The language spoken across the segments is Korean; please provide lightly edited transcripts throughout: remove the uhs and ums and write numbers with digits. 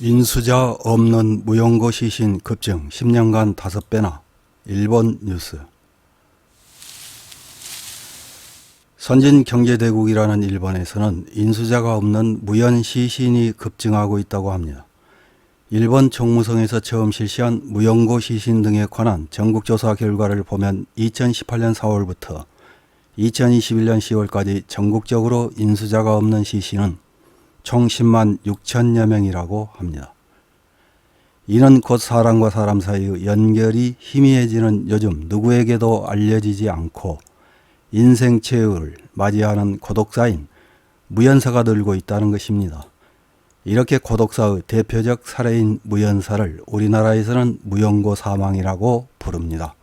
인수자 없는 무용고 시신 급증 10년간 5배나. 일본 뉴스. 선진 경제대국이라는 일본에서는 인수자가 없는 무연 시신이 급증하고 있다고 합니다. 일본 총무성에서 처음 실시한 무용고 시신 등에 관한 전국조사 결과를 보면 2018년 4월부터 2021년 10월까지 전국적으로 인수자가 없는 시신은 총 10만 6천여 명이라고 합니다. 이는 곧 사람과 사람 사이의 연결이 희미해지는 요즘 누구에게도 알려지지 않고 인생 최후를 맞이하는 고독사인 무연사가 늘고 있다는 것입니다. 이렇게 고독사의 대표적 사례인 무연사를 우리나라에서는 무용고 사망이라고 부릅니다.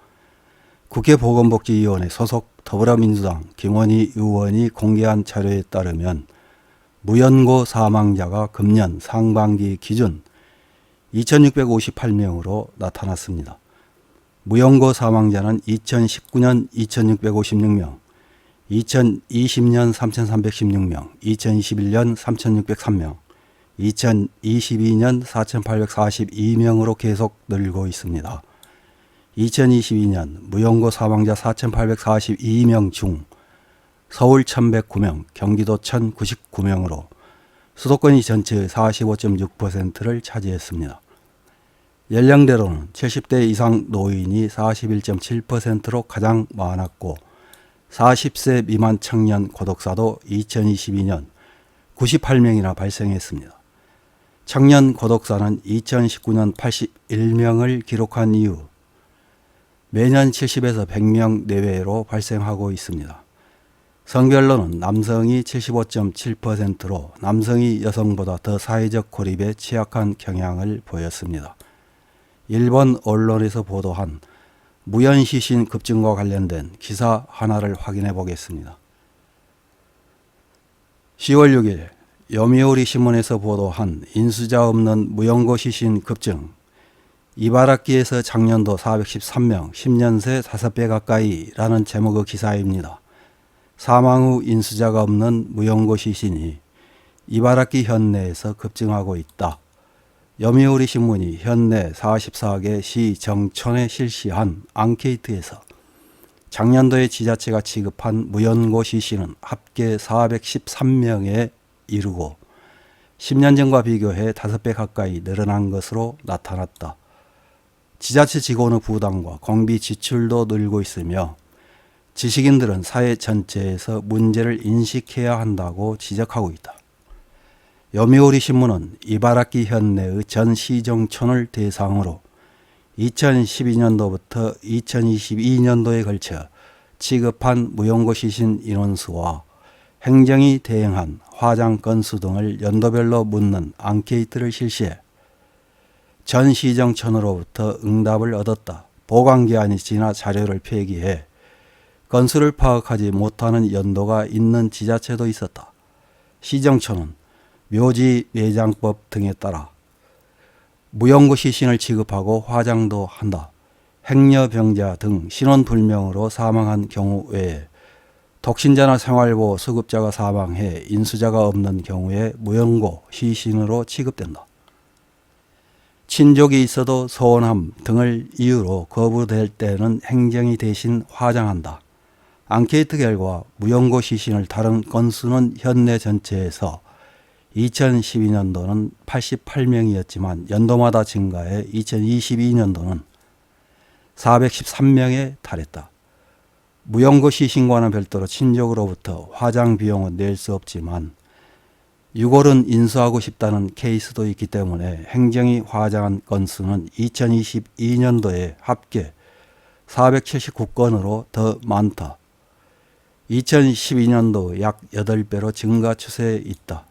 국회 보건복지위원회 소속 더불어민주당 김원희 의원이 공개한 자료에 따르면 무연고 사망자가 금년 상반기 기준 2658명으로 나타났습니다. 무연고 사망자는 2019년 2656명, 2020년 3316명, 2021년 3603명, 2022년 4842명으로 계속 늘고 있습니다. 2022년 무연고 사망자 4842명 중 서울 1109명, 경기도 1099명으로 수도권이 전체의 45.6%를 차지했습니다. 연령대로는 70대 이상 노인이 41.7%로 가장 많았고 40세 미만 청년 고독사도 2022년 98명이나 발생했습니다. 청년 고독사는 2019년 81명을 기록한 이후 매년 70에서 100명 내외로 발생하고 있습니다. 성별로는 남성이 75.7%로 남성이 여성보다 더 사회적 고립에 취약한 경향을 보였습니다. 일본 언론에서 보도한 무연시신 급증과 관련된 기사 하나를 확인해 보겠습니다. 10월 6일 요미우리 신문에서 보도한 인수자 없는 무연고 시신 급증, 이바라키에서 작년도 413명, 10년 새 5배 가까이라는 제목의 기사입니다. 사망 후 인수자가 없는 무연고 시신이 이바라키 현내에서 급증하고 있다. 요미우리 신문이 현내 44개 시 정촌에 실시한 앙케이트에서 작년도에 지자체가 취급한 무연고 시신은 합계 413명에 이르고 10년 전과 비교해 5배 가까이 늘어난 것으로 나타났다. 지자체 직원의 부담과 공비 지출도 늘고 있으며 지식인들은 사회 전체에서 문제를 인식해야 한다고 지적하고 있다. 요미우리 신문은 이바라키 현내의 전 시정촌을 대상으로 2012년도부터 2022년도에 걸쳐 취급한 무연고 시신 인원수와 행정이 대행한 화장 건수 등을 연도별로 묻는 앙케이트를 실시해 전 시정촌으로부터 응답을 얻었다. 보관기한이 지나 자료를 폐기해 건수를 파악하지 못하는 연도가 있는 지자체도 있었다. 시정촌은 묘지 매장법 등에 따라 무연고 시신을 취급하고 화장도 한다. 행여병자 등 신원불명으로 사망한 경우 외에 독신자나 생활보호 수급자가 사망해 인수자가 없는 경우에 무연고 시신으로 취급된다. 친족이 있어도 소원함 등을 이유로 거부될 때는 행정이 대신 화장한다. 앙케이트 결과 무연고 시신을 다룬 건수는 현내 전체에서 2012년도는 88명이었지만 연도마다 증가해 2022년도는 413명에 달했다. 무연고 시신과는 별도로 친족으로부터 화장 비용은 낼 수 없지만 유골은 인수하고 싶다는 케이스도 있기 때문에 행정이 화장한 건수는 2022년도에 합계 479건으로 더 많다. 2012년도 약 8배로 증가 추세에 있다.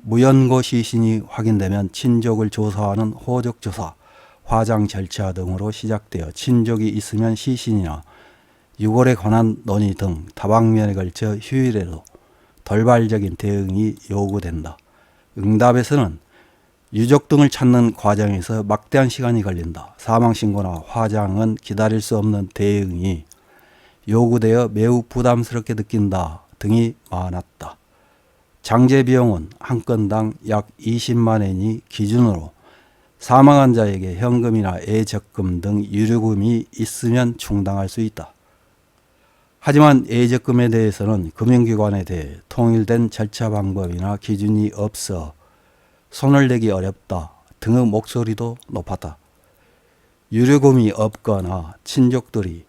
무연고 시신이 확인되면 친족을 조사하는 호적조사, 화장 절차 등으로 시작되어 친족이 있으면 시신이나 유골에 관한 논의 등 다방면에 걸쳐 휴일에도 돌발적인 대응이 요구된다. 응답에서는 유족 등을 찾는 과정에서 막대한 시간이 걸린다. 사망신고나 화장은 기다릴 수 없는 대응이 요구되어 매우 부담스럽게 느낀다 등이 많았다. 장제 비용은 한 건당 약 20만 엔이 기준으로 사망한 자에게 현금이나 예적금 등 유류금이 있으면 충당할 수 있다. 하지만 예적금에 대해서는 금융기관에 대해 통일된 절차 방법이나 기준이 없어 손을 대기 어렵다 등의 목소리도 높았다. 유류금이 없거나 친족들이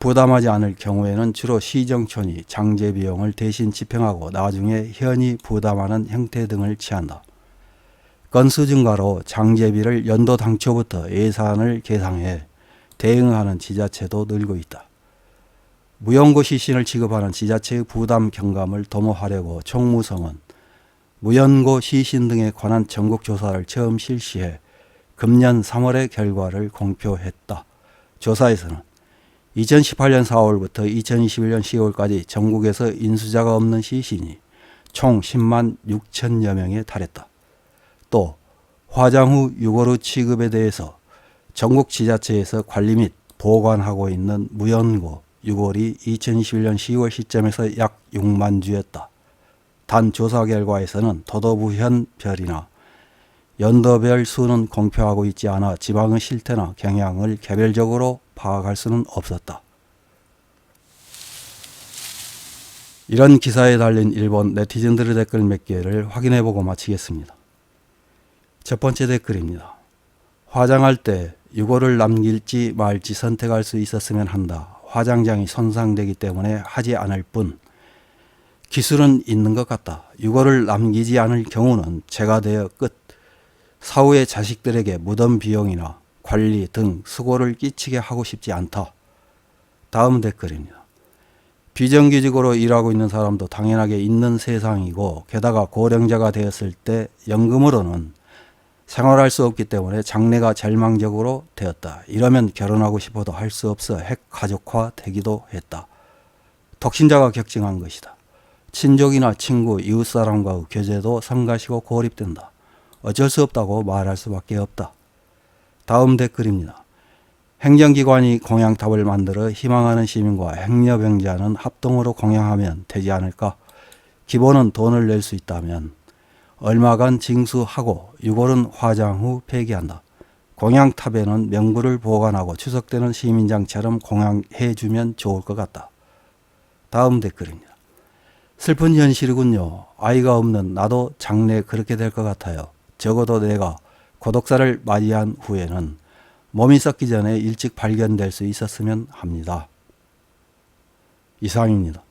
부담하지 않을 경우에는 주로 시정촌이 장제 비용을 대신 집행하고 나중에 현이 부담하는 형태 등을 취한다. 건수 증가로 장제비를 연도 당초부터 예산을 계상해 대응하는 지자체도 늘고 있다. 무연고 시신을 취급하는 지자체의 부담 경감을 도모하려고 총무성은 무연고 시신 등에 관한 전국조사를 처음 실시해 금년 3월의 결과를 공표했다. 조사에서는 2018년 4월부터 2021년 10월까지 전국에서 인수자가 없는 시신이 총 10만 6천여 명에 달했다. 또 화장 후 유골의 취급에 대해서 전국 지자체에서 관리 및 보관하고 있는 무연고 유골이 2021년 10월 시점에서 약 6만 주였다. 단 조사 결과에서는 도도부현별이나 연도별 수는 공표하고 있지 않아 지방의 실태나 경향을 개별적으로 파악할 수는 없었다. 이런 기사에 달린 일본 네티즌들의 댓글 몇 개를 확인해보고 마치겠습니다. 첫 번째 댓글입니다. 화장할 때 유골을 남길지 말지 선택할 수 있었으면 한다. 화장장이 손상되기 때문에 하지 않을 뿐 기술은 있는 것 같다. 유골을 남기지 않을 경우는 죄가 되어 끝. 사후에 자식들에게 무덤 비용이나 관리 등 수고를 끼치게 하고 싶지 않다. 다음 댓글입니다. 비정규직으로 일하고 있는 사람도 당연하게 있는 세상이고 게다가 고령자가 되었을 때 연금으로는 생활할 수 없기 때문에 장래가 절망적으로 되었다. 이러면 결혼하고 싶어도 할 수 없어 핵가족화 되기도 했다. 독신자가 격증한 것이다. 친족이나 친구, 이웃사람과의 교제도 성가시고 고립된다. 어쩔 수 없다고 말할 수밖에 없다. 다음 댓글입니다. 행정기관이 공양탑을 만들어 희망하는 시민과 행여병자는 합동으로 공양하면 되지 않을까? 기본은 돈을 낼 수 있다면 얼마간 징수하고 유골은 화장 후 폐기한다. 공양탑에는 명부를 보관하고 추석 때는 시민장처럼 공양해주면 좋을 것 같다. 다음 댓글입니다. 슬픈 현실이군요. 아이가 없는 나도 장래 그렇게 될 것 같아요. 적어도 내가 고독사를 맞이한 후에는 몸이 썩기 전에 일찍 발견될 수 있었으면 합니다. 이상입니다.